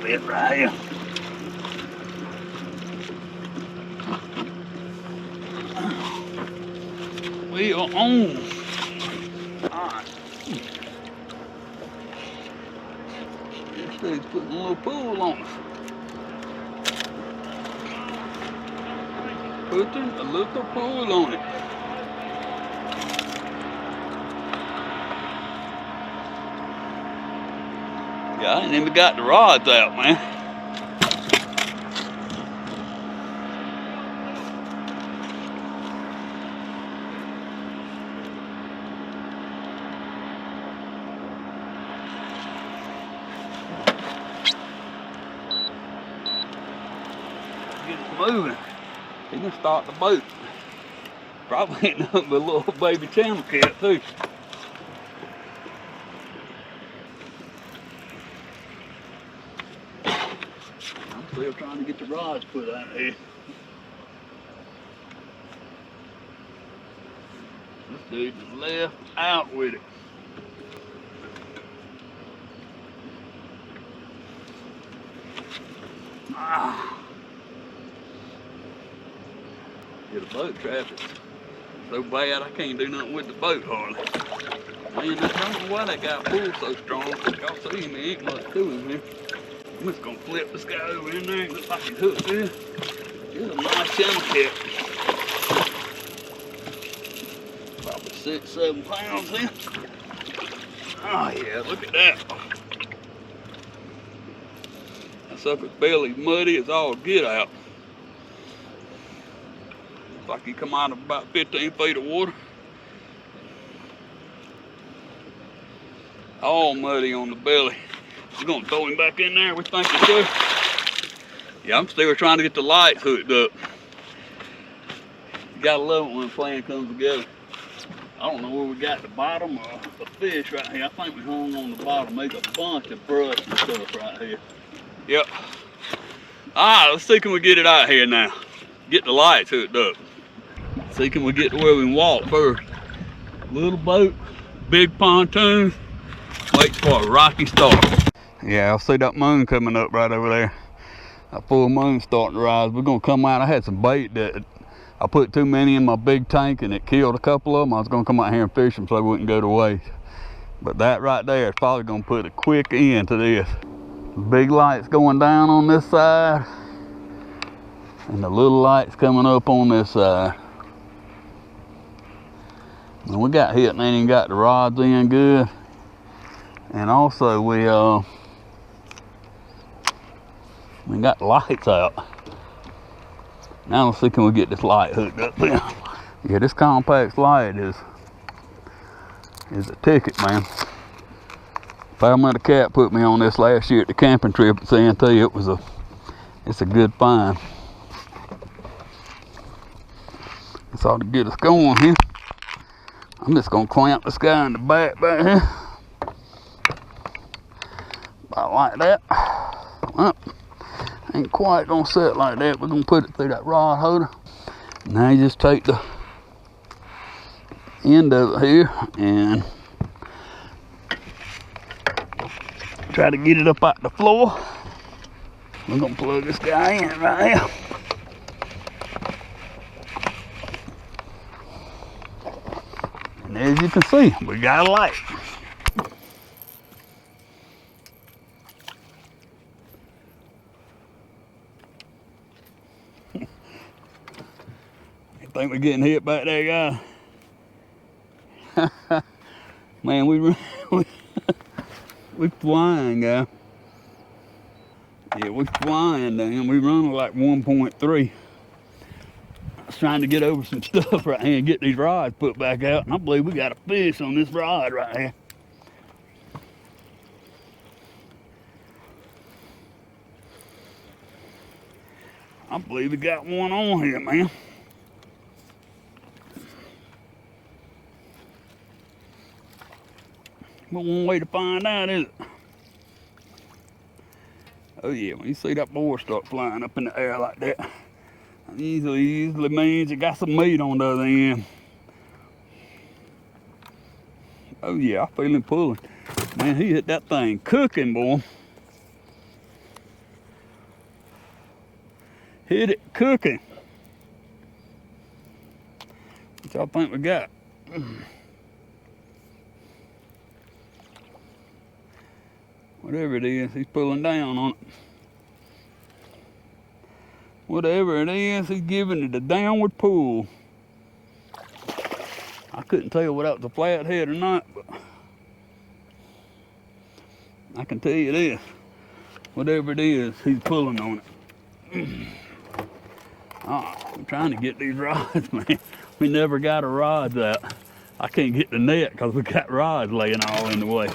bit right here. We are on. Alright. This thing's putting a little pull on us. Putting a little pull on it. Yeah, I ain't even got the rods out, man. Get it moving. He can start the boat. Probably ain't nothing but a little baby channel cat too. I'm still trying to get the rods put out here. This dude just left out with it. Ah. Yeah, the boat traffic's so bad I can't do nothing with the boat hardly. Man, I don't know why that guy pulled so strong. Y'all see him, there ain't much to him here. I'm just gonna flip this guy over in there and look like he's hooked there. Here's a nice channel cat. Probably 6-7 pounds here. Oh yeah, look at that. That sucker's belly's muddy as all get out. Looks like he come out of about 15 feet of water. All muddy on the belly. We're gonna throw him back in there, we think it's good. Yeah, I'm still trying to get the lights hooked up. You gotta love it when the plan comes together. I don't know where we got the bottom or the fish right here. I think we hung on the bottom, make a bunch of brush and stuff right here. Yep. Alright, let's see can we get it out here now. Get the lights hooked up. See can we get to where we can walk first. Little boat, big pontoons, waits for a rocky start. Yeah, I see that moon coming up right over there. That full moon starting to rise. We're gonna come out. I had some bait that I put too many in my big tank and it killed a couple of them. I was gonna come out here and fish them so they wouldn't go to waste. But that right there is probably gonna put a quick end to this. Big lights going down on this side and the little lights coming up on this side. And we got hit and ain't even got the rods in good. And also we got the lights out. Now let's see can we get this light hooked up there. Yeah, this compact light is a ticket, man. Fireman Cat put me on this last year at the camping trip at Santee. It's a good find. It's ought to get us going here. I'm just gonna clamp this guy in the back here. About like that. Well, ain't quite gonna set like that. We're gonna put it through that rod holder. Now you just take the end of it here and try to get it up out the floor. We're gonna plug this guy in right here. And as you can see, we got a light. I think we're getting hit back there, guy. Man, we flying, guy. Yeah, we flying down. We running like 1.3. I was trying to get over some stuff right here and get these rods put back out, and I believe we got a fish on this rod right here. I believe we got one on here, man. But one way to find out, is it? Oh yeah, when you see that board start flying up in the air like that, usually means it got some meat on the other end. Oh yeah, I feel him pulling. Man, he hit that thing cooking, boy. Hit it cooking. What y'all think we got? Whatever it is, he's pulling down on it. Whatever it is, he's giving it a downward pull. I couldn't tell whether that was a flathead or not, but I can tell you this. Whatever it is, he's pulling on it. I'm trying to get these rods, man. We never got our rods out. I can't get the net because we got rods laying all in the way.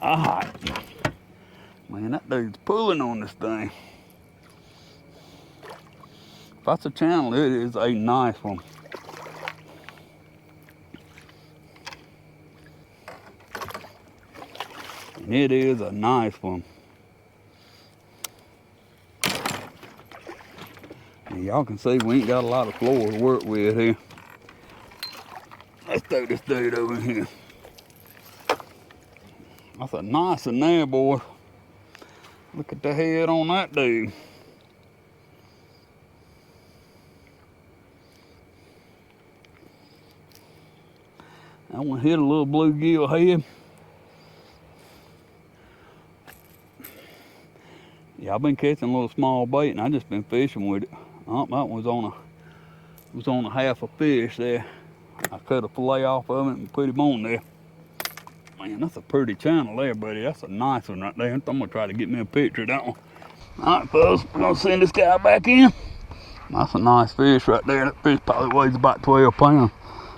Alright. Man, that dude's pulling on this thing. If that's a channel, it is a nice one. And it is a nice one. And y'all can see we ain't got a lot of floor to work with here. Let's throw this dude over here. That's a nice one there, boy. Look at the head on that dude. That one hit a little bluegill head. Yeah, I've been catching a little small bait and I just been fishing with it. Oh, that was on a half a fish there. I cut a fillet off of it and put him on there. Man, that's a pretty channel there, buddy. That's a nice one right there. I'm gonna try to get me a picture of that one. All right, folks, we're gonna send this guy back in. That's a nice fish right there. That fish probably weighs about 12 pounds.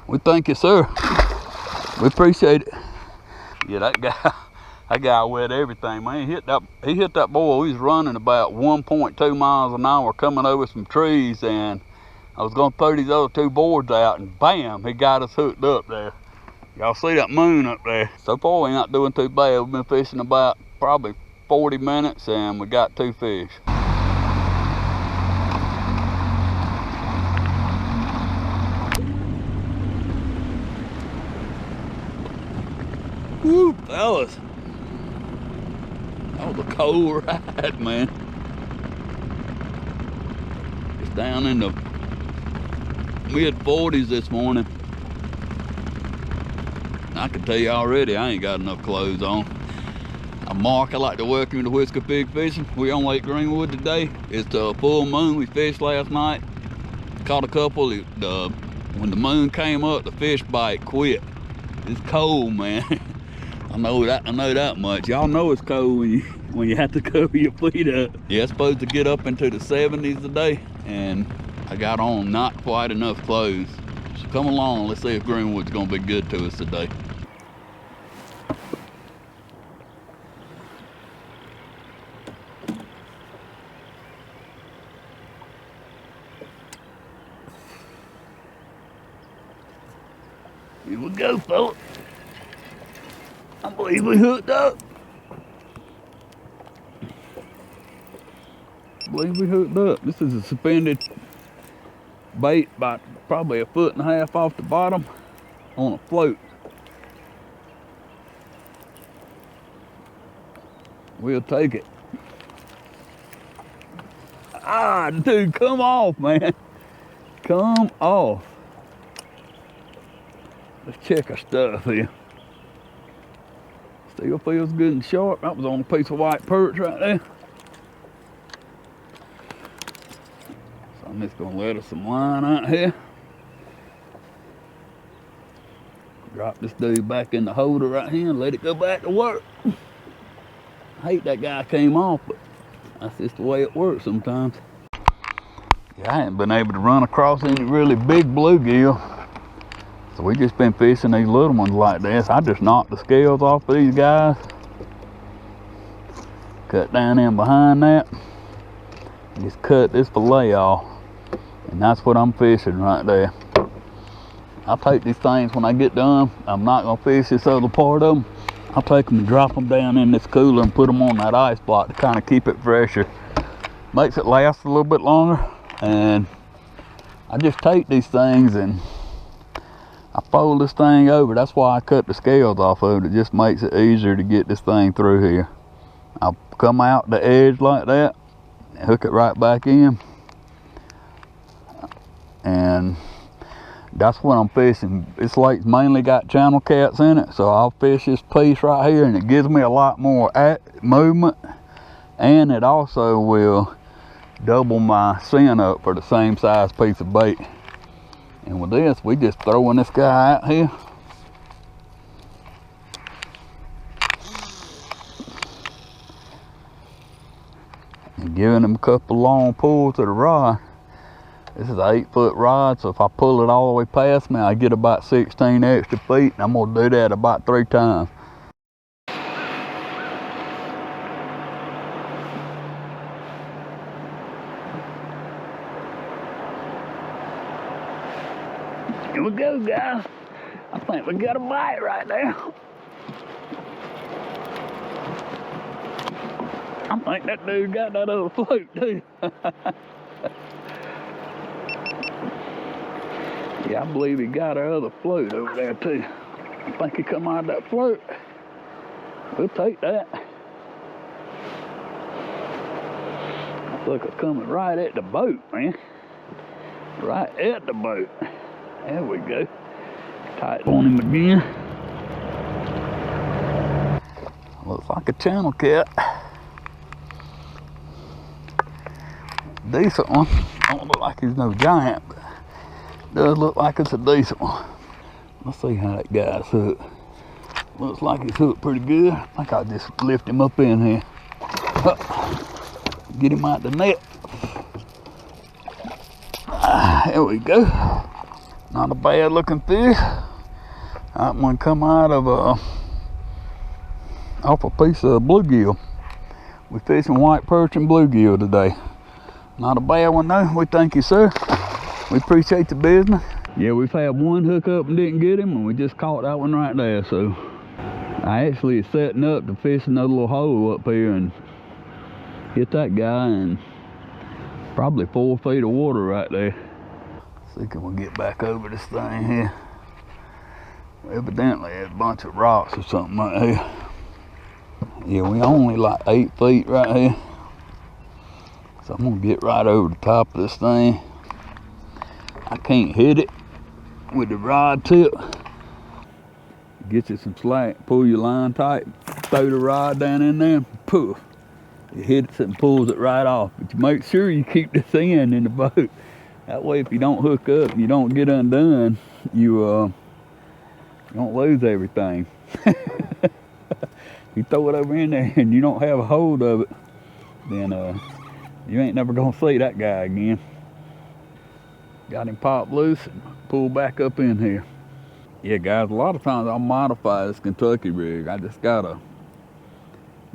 We thank you, sir. We appreciate it. Yeah, that guy wet everything, man. He hit that boy. He was running about 1.2 miles an hour coming over some trees, and I was gonna throw these other two boards out, and bam, he got us hooked up there. Y'all see that moon up there? So far, we're not doing too bad. We've been fishing about probably 40 minutes, and we got 2 fish. Woo, fellas. That was a cold ride, man. It's down in the mid-40s this morning. I can tell you already, I ain't got enough clothes on. I'm Mark. I like to welcome you to Whiskey Pig Fishing. We on Lake Greenwood today. It's the full moon. We fished last night. Caught a couple. When the moon came up, the fish bite quit. It's cold, man. I know that much. Y'all know it's cold when you have to cover your feet up. Yeah, it's supposed to get up into the 70s today, and I got on not quite enough clothes. So come along, let's see if Greenwood's gonna be good to us today. Here we go, folks. I believe we hooked up. This is a suspended bait about probably 1.5 feet off the bottom on a float. We'll take it. Ah, dude, come off, man. Come off. Let's check our stuff here. Still feels good and sharp. That was on a piece of white perch right there. So I'm just gonna let us some line out here. Drop this dude back in the holder right here and let it go back to work. I hate that guy came off, but that's just the way it works sometimes. Yeah, I ain't been able to run across any really big bluegill. So we just been fishing these little ones like this. I just knocked the scales off of these guys. Cut down in behind that. Just cut this fillet off. And that's what I'm fishing right there. I'll take these things when I get done. I'm not gonna fish this other part of them. I'll take them and drop them down in this cooler and put them on that ice block to kind of keep it fresher. Makes it last a little bit longer. And I just take these things and I fold this thing over. That's why I cut the scales off of it. It just makes it easier to get this thing through here. I'll come out the edge like that, hook it right back in, and that's what I'm fishing. This lake's mainly got channel cats in it, so I'll fish this piece right here, and it gives me a lot more movement, and it also will double my sin up for the same size piece of bait. And with this, we just throwing this guy out here. And giving him a couple long pulls to the rod. This is an 8-foot rod, so if I pull it all the way past me, I get about 16 extra feet, and I'm gonna do that about 3 times. Here we go, guys. I think we got a bite right there. I think that dude got that other float too. Yeah, I believe he got our other float over there too. I think he come out of that float. We'll take that. That sucker's coming right at the boat, man. Right at the boat. There we go. Tight on him again. Looks like a channel cat. Decent one. Don't look like he's no giant, but does look like it's a decent one. Let's see how that guy's hooked. Looks like he's hooked pretty good. I think I'll just lift him up in here. Get him out the net. There we go. Not a bad looking fish. That one come out of off a piece of bluegill. We're fishing white perch and bluegill today. Not a bad one though. We thank you, sir. We appreciate the business. Yeah, we've had one hook up and didn't get him, and we just caught that one right there. So I actually is setting up to fish another little hole up here and hit that guy in probably 4 feet of water right there. See, can we get back over this thing here? Evidently there's a bunch of rocks or something right here. Yeah, we only like 8 feet right here. So I'm gonna get right over the top of this thing. I can't hit it with the rod tip. Get you some slack, pull your line tight, throw the rod down in there, poof. It hits it and pulls it right off. But you make sure you keep this end in the boat. That way if you don't hook up and you don't get undone, you don't lose everything. You throw it over in there and you don't have a hold of it, then you ain't never gonna see that guy again. Got him popped loose and pulled back up in here. Yeah, guys, a lot of times I'll modify this Kentucky rig. I just got a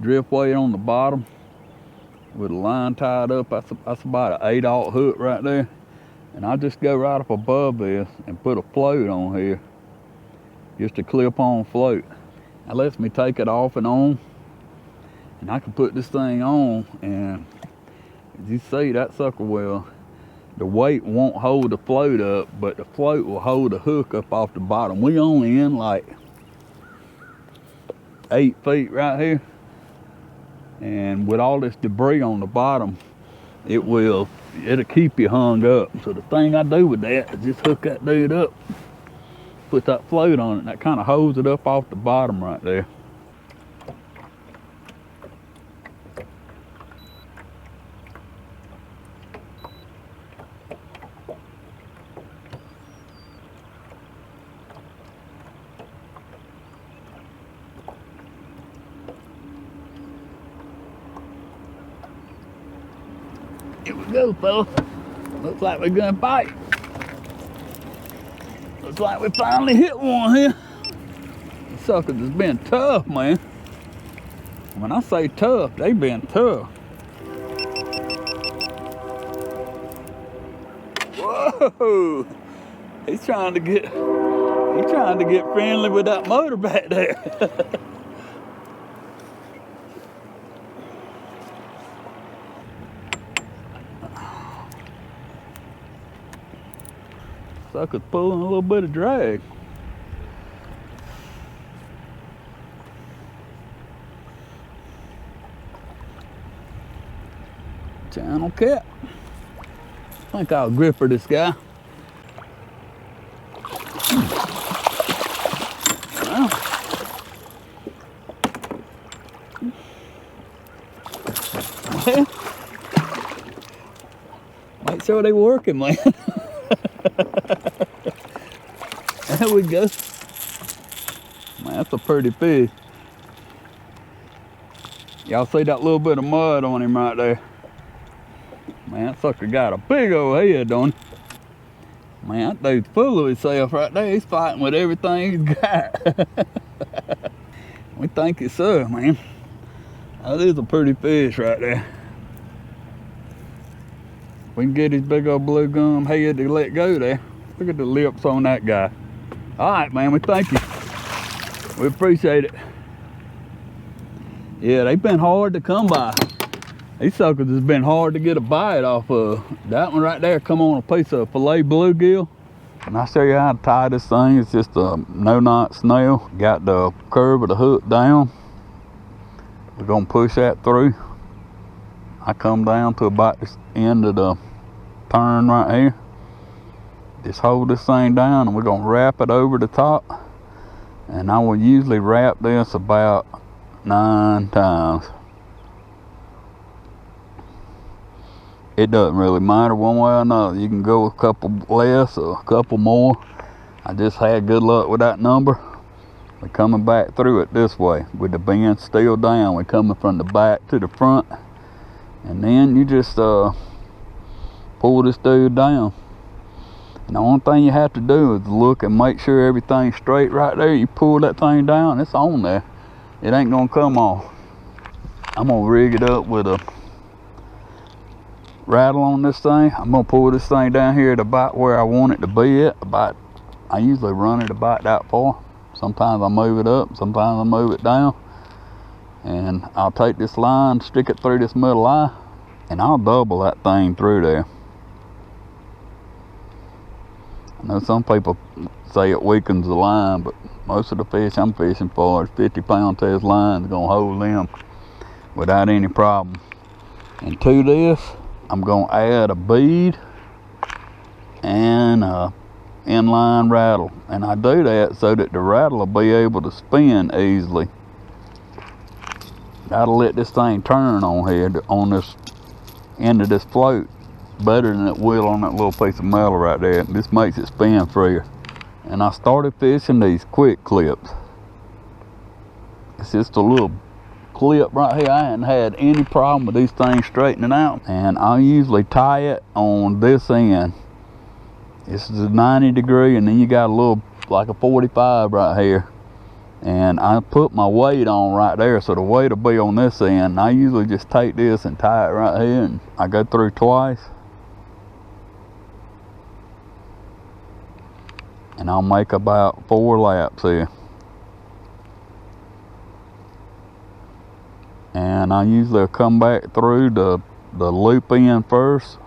drift weight on the bottom with a line tied up. That's about an 8/0 hook right there. And I just go right up above this and put a float on here. Just a clip-on float. That lets me take it off and on. And I can put this thing on, and as you see, that sucker will, the weight won't hold the float up, but the float will hold the hook up off the bottom. We only in like 8 feet right here. And with all this debris on the bottom, it'll keep you hung up. So the thing I do with that is just hook that dude up, put that float on it, and that kind of holds it up off the bottom right there. Here we go, fella. Looks like we're gonna bite. Looks like we finally hit one here. These suckers has been tough, man. When I say tough, they been tough. Whoa! He's trying to get friendly with that motor back there. Sucker's pulling a little bit of drag. Channel cat. I think I'll grip her this guy. Well, make sure they working, man. There we go. Man, that's a pretty fish. Y'all see that little bit of mud on him right there? Man, that sucker got a big old head on him. Man, that dude's full of himself right there. He's fighting with everything he's got. We think it's so, man. That is a pretty fish right there. We can get his big old blue gum head to let go there. Look at the lips on that guy. All right, man, we thank you. We appreciate it. Yeah, they've been hard to come by. These suckers has been hard to get a bite off of. That one right there come on a piece of filet bluegill. And I'll show you how to tie this thing. It's just a no-knot snail. Got the curve of the hook down. We're gonna push that through. I come down to about this end of the turn right here. Just hold this thing down and we're gonna wrap it over the top. And I will usually wrap this about 9 times. It doesn't really matter one way or another. You can go a couple less or a couple more. I just had good luck with that number. We're coming back through it this way with the bend still down. We're coming from the back to the front. And then you just pull this dude down. And the only thing you have to do is look and make sure everything's straight right there. You pull that thing down, it's on there. It ain't gonna come off. I'm gonna rig it up with a rattle on this thing. I'm gonna pull this thing down here at about where I want it to be at. I usually run it about that far. Sometimes I move it up, sometimes I move it down. And I'll take this line, stick it through this middle eye, and I'll double that thing through there. I know some people say it weakens the line, but most of the fish I'm fishing for is 50-pound test lines gonna hold them without any problem. And to this, I'm gonna add a bead and a inline rattle. And I do that so that the rattle will be able to spin easily. That'll let this thing turn on here, on this end of this float, better than it will on that little piece of metal right there. This makes it spin freer. And I started fishing these quick clips. It's just a little clip right here. I hadn't had any problem with these things straightening out. And I usually tie it on this end. This is a 90 degree, and then you got a little, like a 45 right here. And I put my weight on right there, so the weight will be on this end. I usually just take this and tie it right here, and I go through twice. And I'll make about 4 laps here. And I usually come back through the loop end first,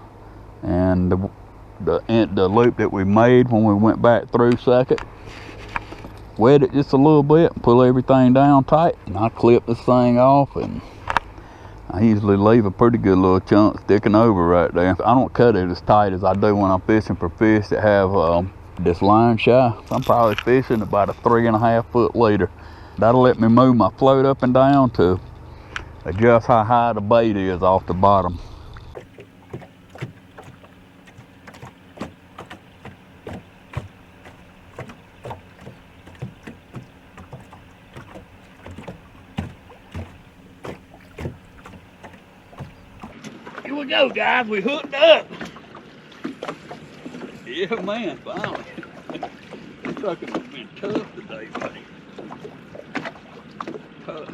and the loop that we made when we went back through second. Wet it just a little bit, pull everything down tight, and I clip this thing off, and I usually leave a pretty good little chunk sticking over right there. I don't cut it as tight as I do when I'm fishing for fish that have this line shy. So I'm probably fishing about a 3.5 foot leader. That'll let me move my float up and down to adjust how high the bait is off the bottom. Here we go, guys, we hooked up. Yeah, man, finally. This sucker's been tough today, buddy. Tough.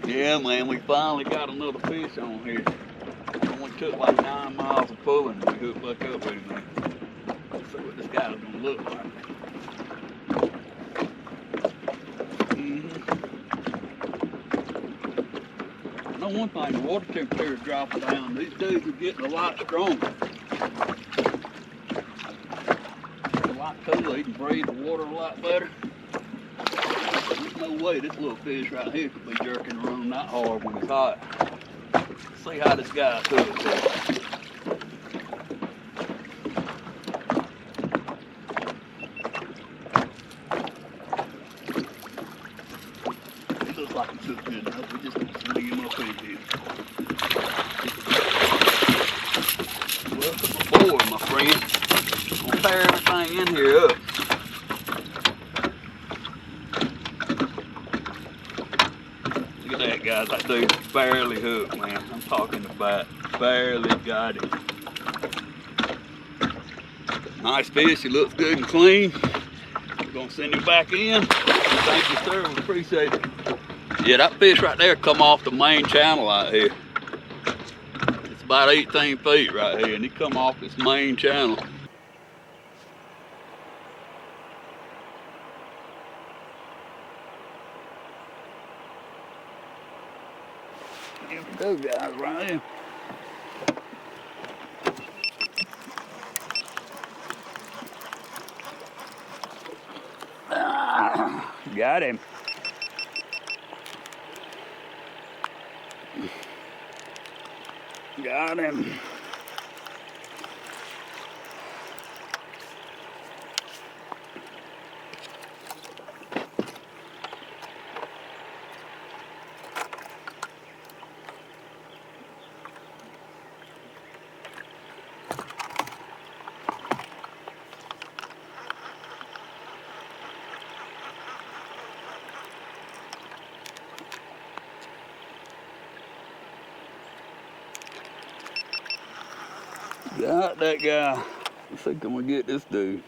Yeah, man, we finally got another fish on here. It only took like 9 miles of pulling and we hooked back up with him, man. Let's see what this guy's gonna look like. One thing, the water temperature is dropping down. These dudes are getting a lot stronger. It's a lot cooler. You can breathe the water a lot better. no way this little fish right here could be jerking around that hard when it's hot. Let's see how this guy cooks it. It looks like it took good enough. We just gonna swing him up in here. Welcome aboard, my friend. I'm gonna tear everything in here up. Look at that, guys. That dude's barely hooked, man. I'm talking about barely got him. Nice fish. He looks good and clean. We're gonna send him back in. Thank you, sir. We appreciate it. Yeah, that fish right there come off the main channel out here. It's about 18 feet right here, and he come off this main channel. Here we go, guys, right here. Got him. Got him. Got that guy. Let's see, can we get this dude?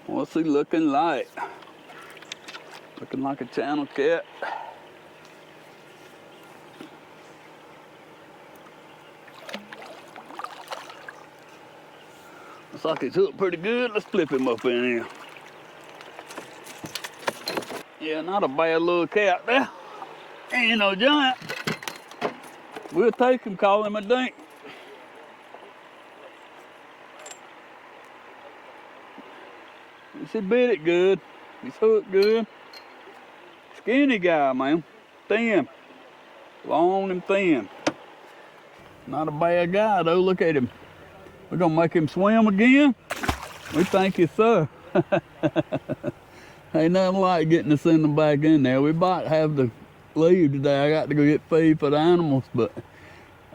What's he looking like? Looking like a channel cat. Looks like he's hooked pretty good. Let's flip him up in here. Yeah, not a bad little cat there. Ain't no giant. We'll take him, call him a dink. He bit it good. He's hooked good. Skinny guy, man. Thin. Long and thin. Not a bad guy, though. Look at him. We're going to make him swim again. We thank you, sir. Ain't nothing like getting to send them back in there. We might have to leave today. I got to go get feed for the animals, but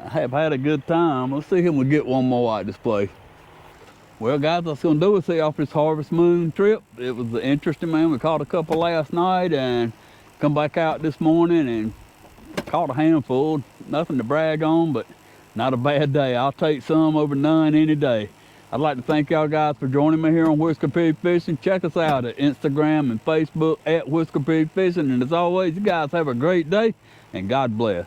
I have had a good time. Let's see if we get one more at this place. Well, guys, what's going to do is see off this Harvest Moon trip. It was interesting, man. We caught a couple last night and come back out this morning and caught a handful. Nothing to brag on, but not a bad day. I'll take some over none any day. I'd like to thank y'all guys for joining me here on Whisker Pig Fishing. Check us out at Instagram and Facebook at Whisker Pig Fishing. And as always, you guys have a great day and God bless.